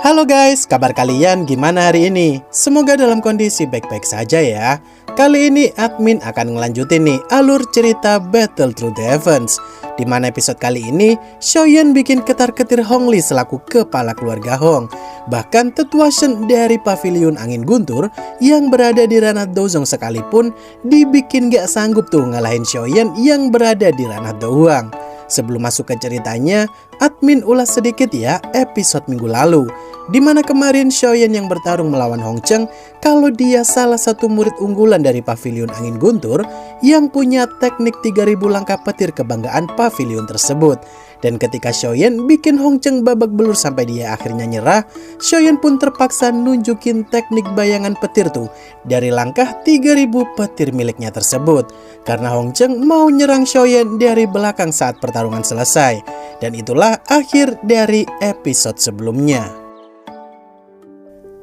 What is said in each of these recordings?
Halo guys, kabar kalian gimana hari ini? Semoga dalam kondisi baik-baik saja ya. Kali ini admin akan ngelanjutin nih alur cerita Battle Through the Heavens, di mana episode kali ini Xiaoyan bikin ketar-ketir Hong Li selaku kepala keluarga Hong. Bahkan tetua Shen dari pavilion angin guntur yang berada di ranah Dozong sekalipun dibikin gak sanggup tuh ngalahin Xiaoyan yang berada di ranah Douang. Sebelum masuk ke ceritanya, admin ulas sedikit ya episode minggu lalu, di mana kemarin Xiaoyan yang bertarung melawan Hong Cheng kalau dia salah satu murid unggulan dari pavilion angin guntur yang punya teknik 3000 langkah petir kebanggaan pavilion tersebut. Dan ketika Xiaoyan bikin Hong Cheng babak belur sampai dia akhirnya nyerah, Xiaoyan pun terpaksa nunjukin teknik bayangan petir tuh dari langkah 3000 petir miliknya tersebut. Karena Hong Cheng mau nyerang Xiaoyan dari belakang saat pertarungan selesai. Dan itulah akhir dari episode sebelumnya.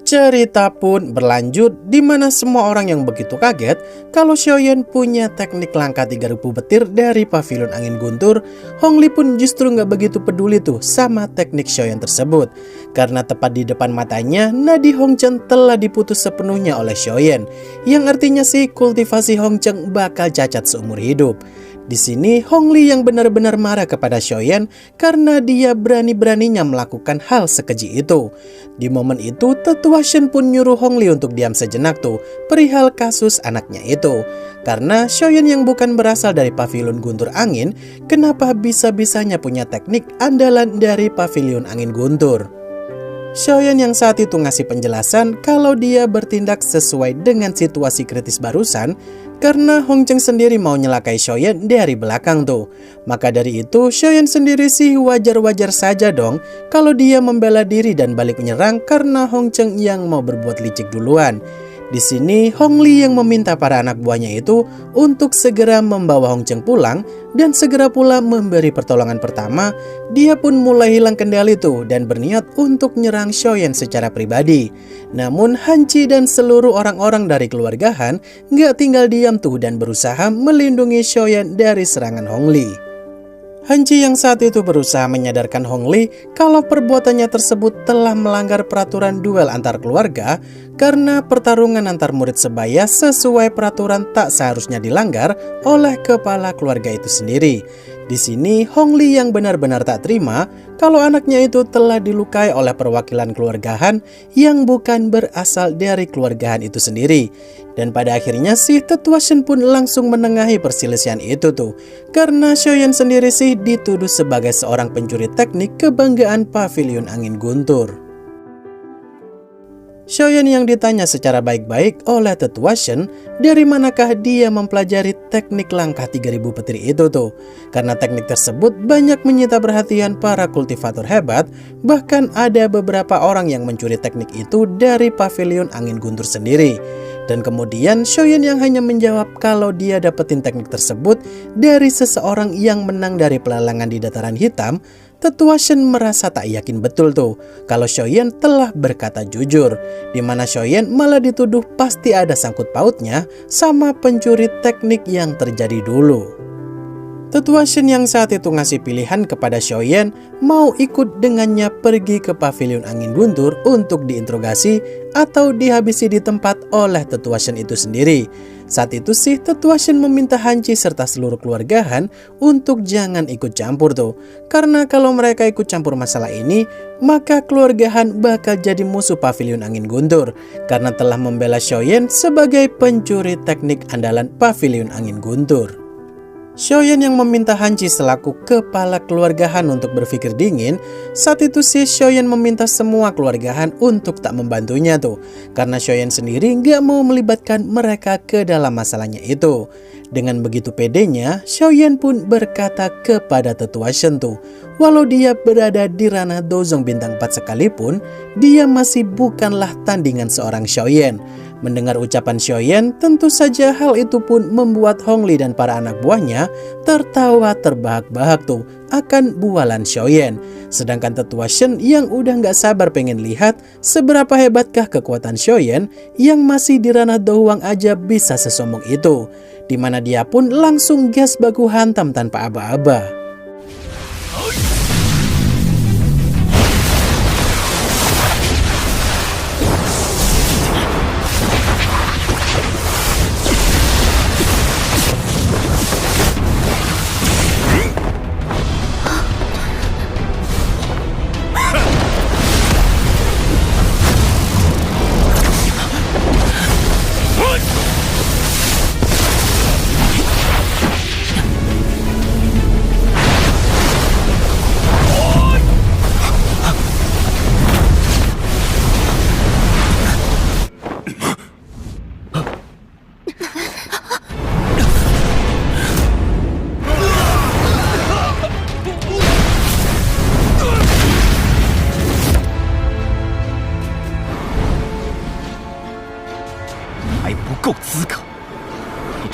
Cerita pun berlanjut di mana semua orang yang begitu kaget kalau Xiaoyan punya teknik langkah 3000 petir dari pavilion angin guntur. Hong Li pun justru nggak begitu peduli tuh sama teknik Xiaoyan tersebut, karena tepat di depan matanya nadi Hong Cheng telah diputus sepenuhnya oleh Xiaoyan, yang artinya sih kultivasi Hong Cheng bakal cacat seumur hidup. Di sini Hong Li yang benar-benar marah kepada Xiaoyan karena dia berani-beraninya melakukan hal sekeji itu. Di momen itu tetua Shen pun nyuruh Hong Li untuk diam sejenak tuh perihal kasus anaknya itu. Karena Xiaoyan yang bukan berasal dari pavilion guntur angin, kenapa bisa-bisanya punya teknik andalan dari pavilion angin guntur? Xiaoyan yang saat itu ngasih penjelasan kalau dia bertindak sesuai dengan situasi kritis barusan karena Hong Cheng sendiri mau nyelakai Xiaoyan dari belakang tuh. Maka dari itu Xiaoyan sendiri sih wajar-wajar saja dong kalau dia membela diri dan balik menyerang karena Hong Cheng yang mau berbuat licik duluan. Di sini Hong Li yang meminta para anak buahnya itu untuk segera membawa Hong Cheng pulang dan segera pula memberi pertolongan pertama. Dia pun mulai hilang kendali tuh dan berniat untuk nyerang Xiaoyan secara pribadi. Namun Han Qi dan seluruh orang-orang dari keluarga Han nggak tinggal diam tuh dan berusaha melindungi Xiaoyan dari serangan Hong Li. Han Qi yang saat itu berusaha menyadarkan Hong Li kalau perbuatannya tersebut telah melanggar peraturan duel antar keluarga karena pertarungan antar murid sebaya sesuai peraturan tak seharusnya dilanggar oleh kepala keluarga itu sendiri. Di sini Hong Li yang benar-benar tak terima kalau anaknya itu telah dilukai oleh perwakilan keluarga Han yang bukan berasal dari keluarga Han itu sendiri. Dan pada akhirnya sih tetua Shen pun langsung menengahi perselisihan itu tuh, karena Xiaoyan sendiri sih dituduh sebagai seorang pencuri teknik kebanggaan pavilion angin guntur. Xiaoyan yang ditanya secara baik-baik oleh tetua Shen dari manakah dia mempelajari teknik langkah 3000 petir itu tuh. Karena teknik tersebut banyak menyita perhatian para kultivator hebat, bahkan ada beberapa orang yang mencuri teknik itu dari pavilion angin guntur sendiri. Dan kemudian Xiaoyan yang hanya menjawab kalau dia dapetin teknik tersebut dari seseorang yang menang dari pelelangan di dataran hitam. Tetua Shen merasa tak yakin betul tuh kalau Xiaoyan telah berkata jujur, di mana Xiaoyan malah dituduh pasti ada sangkut pautnya sama pencuri teknik yang terjadi dulu. Tetua Shen yang saat itu ngasih pilihan kepada Xiaoyan mau ikut dengannya pergi ke pavilion angin guntur untuk diinterogasi atau dihabisi di tempat oleh tetua Shen itu sendiri. Saat itu sih tetua Shen meminta Han Qi serta seluruh keluarga Han untuk jangan ikut campur tuh. Karena kalau mereka ikut campur masalah ini, maka keluarga Han bakal jadi musuh pavilion angin guntur karena telah membela Xiaoyan sebagai pencuri teknik andalan pavilion angin guntur. Xiaoyan yang meminta Han Qi selaku kepala keluarga Han untuk berpikir dingin. Saat itu sih Xiaoyan meminta semua keluarga Han untuk tak membantunya tuh, karena Xiaoyan sendiri gak mau melibatkan mereka ke dalam masalahnya itu. Dengan begitu pedenya, Xiaoyan pun berkata kepada tetua Shen tuh, walau dia berada di ranah Dozong bintang 4 sekalipun, dia masih bukanlah tandingan seorang Xiaoyan. Mendengar ucapan Xiaoyan, tentu saja hal itu pun membuat Hong Li dan para anak buahnya tertawa terbahak-bahak tuh akan bualan Xiaoyan. Sedangkan tetua Shen yang udah gak sabar pengen lihat seberapa hebatkah kekuatan Xiaoyan yang masih di ranah Douang aja bisa sesombong itu. Dimana dia pun langsung gas baku hantam tanpa aba-aba.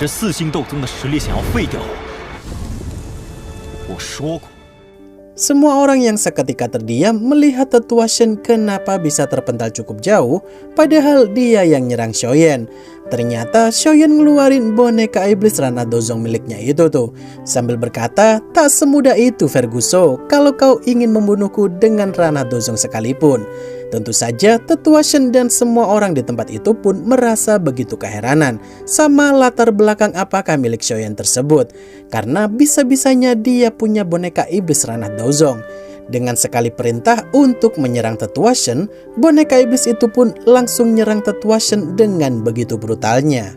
着4星斗宗的实力想要废掉我说过。 Semua orang yang seketika terdiam melihat tetua Shen kenapa bisa terpental cukup jauh, padahal dia yang nyerang Xiaoyan. Ternyata Xiaoyan ngeluarin boneka iblis Ranah Dozong miliknya itu tuh, sambil berkata, tak semudah itu Ferguso kalau kau ingin membunuhku dengan Ranah Dozong sekalipun. Tentu saja tetua Shen dan semua orang di tempat itu pun merasa begitu keheranan sama latar belakang apakah milik Xiaoyan tersebut, karena bisa-bisanya dia punya boneka iblis Ranah Dozong. Dengan sekali perintah untuk menyerang tetua Shen, boneka iblis itu pun langsung nyerang tetua Shen dengan begitu brutalnya.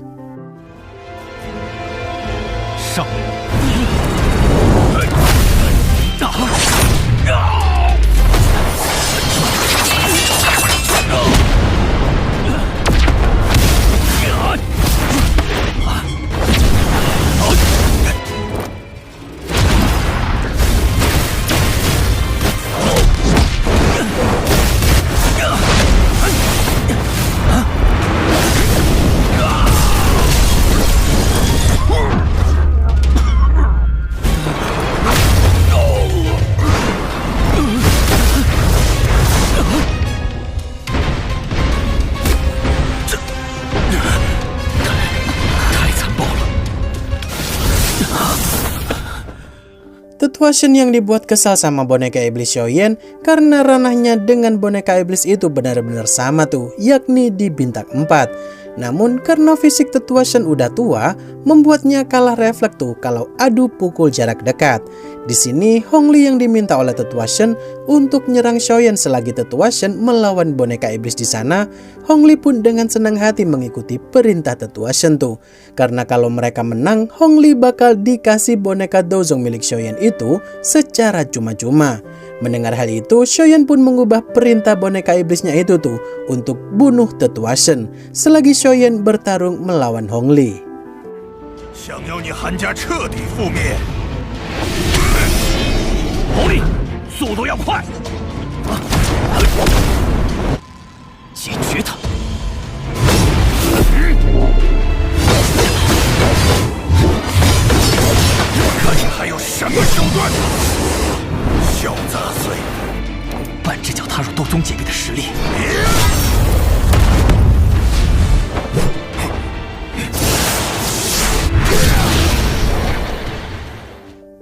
Tetua Shen yang dibuat kesal sama boneka iblis Xiaoyan karena ranahnya dengan boneka iblis itu benar-benar sama tuh, yakni di bintang 4. Namun karena fisik tetua Shen udah tua, membuatnya kalah refleks tuh kalau adu pukul jarak dekat. Di sini Hong Li yang diminta oleh tetua Shen untuk nyerang Xiaoyan selagi tetua Shen melawan boneka iblis di sana. Hong Li pun dengan senang hati mengikuti perintah tetua Shen tuh. Karena kalau mereka menang, Hong Li bakal dikasih boneka Dozong milik Xiaoyan itu secara cuma-cuma. Mendengar hal itu, Xiaoyan pun mengubah perintah boneka iblisnya itu tuh untuk bunuh tetua Shen selagi Xiaoyan bertarung melawan Hong Li.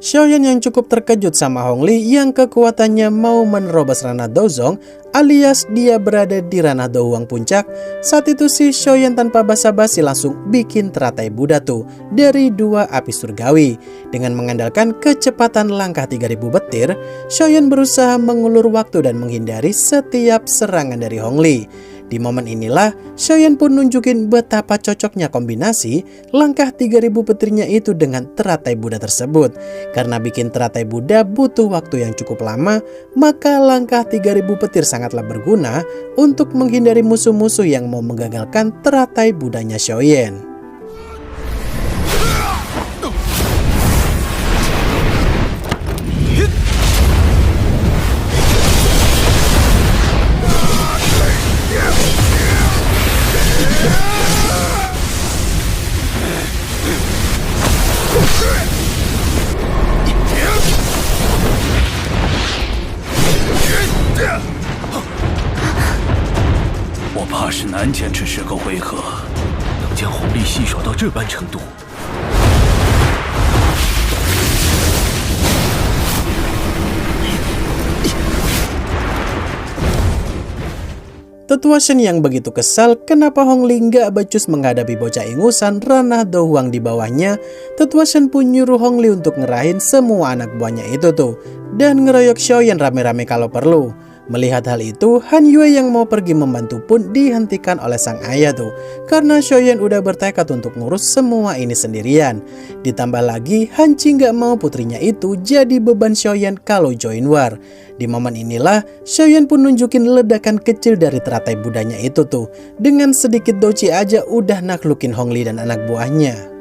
Xiaoyan yang cukup terkejut sama Hong Li yang kekuatannya mau menerobos Ranah Dozong alias dia berada di Ranah Douang Puncak. Saat itu si Xiaoyan tanpa basa-basi langsung bikin teratai Buddha tuh dari 2 api surgawi. Dengan mengandalkan kecepatan langkah 3000 petir, Xiaoyan berusaha mengulur waktu dan menghindari setiap serangan dari Hong Li. Di momen inilah Xiaoyan pun nunjukin betapa cocoknya kombinasi langkah 3000 petirnya itu dengan teratai Buddha tersebut. Karena bikin teratai Buddha butuh waktu yang cukup lama, maka langkah 3000 petir sangatlah berguna untuk menghindari musuh-musuh yang mau menggagalkan teratai Buddhanya Xiaoyan. Tetua Shen yang begitu kesal kenapa Hong Li nggak becus menghadapi bocah ingusan Ranah Douang di bawahnya. Tetua Shen pun nyuruh Hong Li untuk ngerahin semua anak buahnya itu tuh dan ngeroyok Xiaoyan rame-rame kalau perlu. Melihat hal itu, Han Yue yang mau pergi membantu pun dihentikan oleh sang ayah tuh, karena Xiaoyan udah bertekad untuk ngurus semua ini sendirian. Ditambah lagi, Han Qi nggak mau putrinya itu jadi beban Xiaoyan kalau join war. Di momen inilah, Xiaoyan pun nunjukin ledakan kecil dari teratai Budanya itu tuh. Dengan sedikit doci aja udah naklukin Hong Li dan anak buahnya.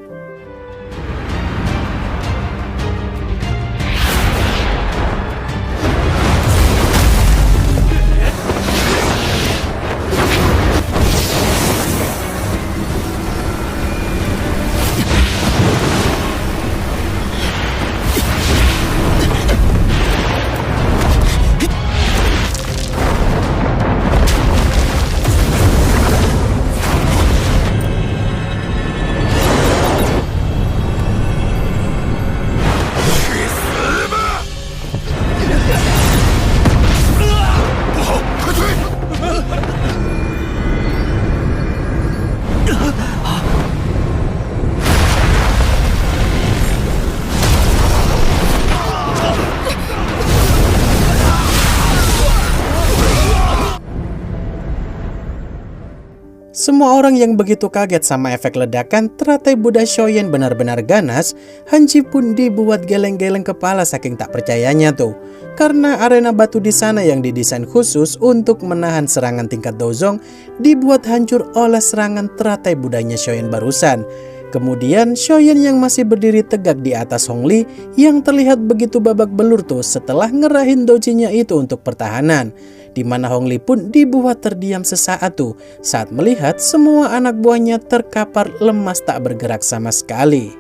Semua orang yang begitu kaget sama efek ledakan teratai Buddha Shoyen benar-benar ganas. Hanji pun dibuat geleng-geleng kepala saking tak percayanya tuh. Karena arena batu di sana yang didesain khusus untuk menahan serangan tingkat Dozong dibuat hancur oleh serangan teratai Buddhanya Shoyen barusan. Kemudian Shoyen yang masih berdiri tegak di atas Hongli yang terlihat begitu babak belur tuh setelah ngerahin dojinya itu untuk pertahanan. Di mana Hongli pun dibuat terdiam sesaat tuh saat melihat semua anak buahnya terkapar lemas tak bergerak sama sekali.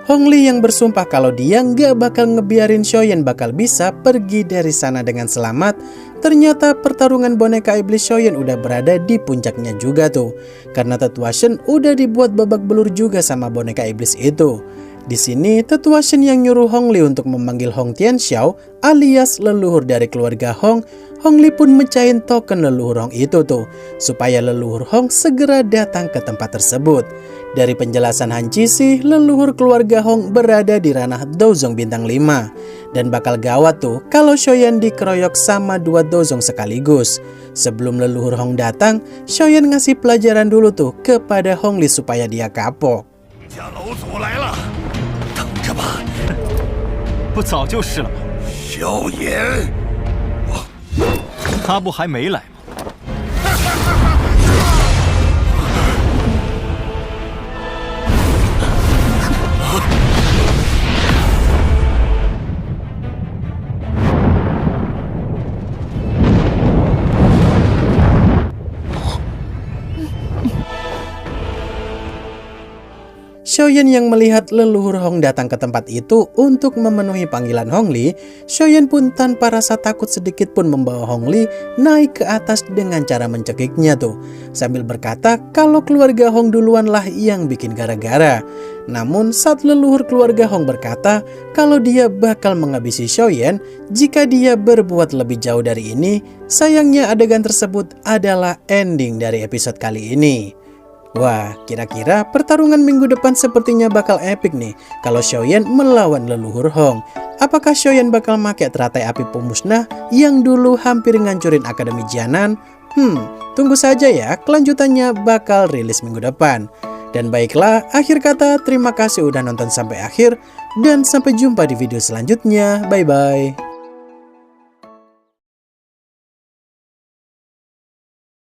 Hongli yang bersumpah kalau dia nggak bakal ngebiarin Shoyen bakal bisa pergi dari sana dengan selamat. Ternyata pertarungan boneka iblis Shoyen udah berada di puncaknya juga tuh. Karena Tetua Shen udah dibuat babak belur juga sama boneka iblis itu. Di sini Tetua Shen yang nyuruh Hongli untuk memanggil Hong Tianxiao alias leluhur dari keluarga Hong. Hongli pun mecahin token leluhur Hong itu tuh supaya leluhur Hong segera datang ke tempat tersebut. Dari penjelasan Han Chi sih, leluhur keluarga Hong berada di ranah Dozong bintang 5 dan bakal gawat tuh kalau Shoyen dikeroyok sama 2 Dozong sekaligus. Sebelum leluhur Hong datang, Shoyen ngasih pelajaran dulu tuh kepada Hongli supaya dia kapok. 不早就是了吗？萧炎，他不还没来吗？Shoyen yang melihat leluhur Hong datang ke tempat itu untuk memenuhi panggilan Hongli, Shoyen pun tanpa rasa takut sedikit pun membawa Hongli naik ke atas dengan cara mencekiknya tuh, sambil berkata kalau keluarga Hong duluanlah yang bikin gara-gara. Namun saat leluhur keluarga Hong berkata kalau dia bakal menghabisi Shoyen jika dia berbuat lebih jauh dari ini, sayangnya adegan tersebut adalah ending dari episode kali ini. Wah, kira-kira pertarungan minggu depan sepertinya bakal epic nih kalau Shoyen melawan leluhur Hong. Apakah Shoyen bakal make teratai api pemusnah yang dulu hampir ngancurin Akademi Jianan? Tunggu saja ya, kelanjutannya bakal rilis minggu depan. Dan baiklah, akhir kata terima kasih udah nonton sampai akhir dan sampai jumpa di video selanjutnya. Bye-bye.